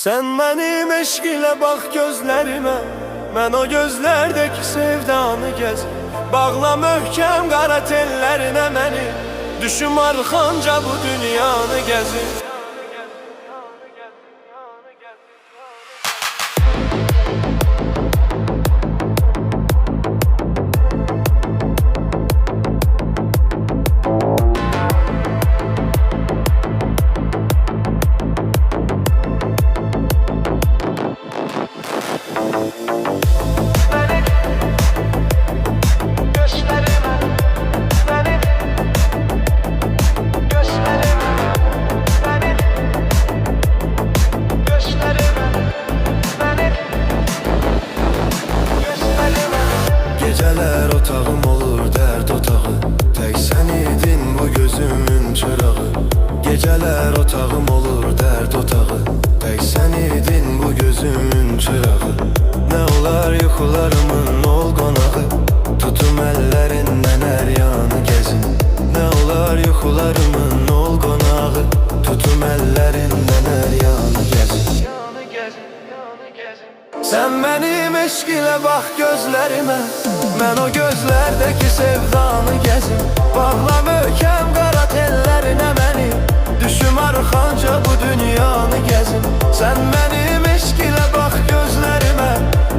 Sen benim eşk ile bak gözlerime, ben o gözlerdeki sevdanı gez. Bağla möhkem qara tellerine məni, düşüm arxanca bu dünyanı gezin. Geceler otağım olur dert otağı, tek sen idin bu gözümün çırağı. Geceler otağım olur dert otağı, tek sen idin bu gözümün çırağı. Ne olar yuxularımın ol qonağı, tutum ellerinden her yanı gezin. Ne olar yuxularımın ol qonağı, tutum ellerinden her yanı gezin. Sen benim eşk ile bak gözlerime, ben o gözlerdeki sevdanı gezim. Bağla möhkem qara tellerine məni, düşüm arxanca bu dünyanı gezin. Sen benim eşk ile bak gözlerime,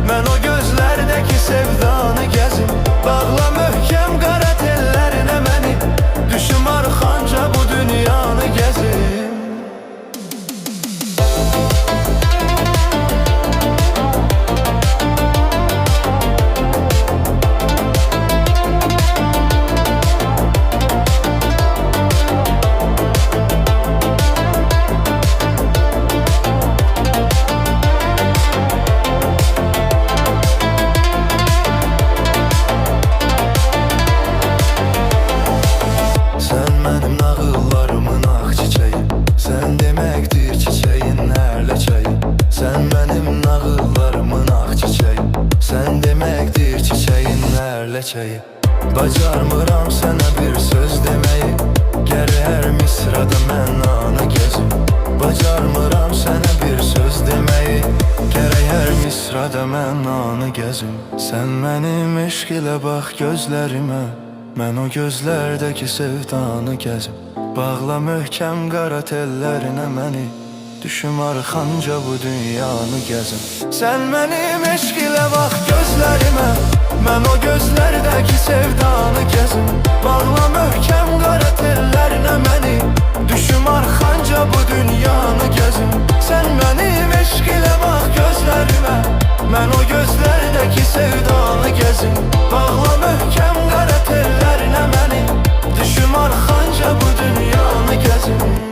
ben o gözlerdeki sevdanı gezim. Bağla möhkem qara tellerine məni, düşüm arxanca bu dünyanı gezin. Sen benim nağıllarımın ah çiçeği, sen demektir çiçeğin lerleçeği. Bacarmıram sana bir söz demeyi, geri her misrada mən anı gezim. Bacarmıram sana bir söz demeyi, geri her misrada mən anı gezim. Sen benim eşk ile bak gözlerime, mən o gözlerdeki sevdanı gezim. Bağla möhkem qara tellerine məni, düşüm arxanca bu dünyanı gezin. Sen benim eşk ile bak gözlerime, ben o gözlerdeki sevdanı gezim. Bağla möhkem qara tellerine məni, düşüm arxanca bu dünyanı gezin. Sen benim eşk ile bak gözlerime, ben o gözlerdeki sevdanı gezim. Bağla möhkem qara tellerine məni, düşüm arxanca bu dünyanı gezin.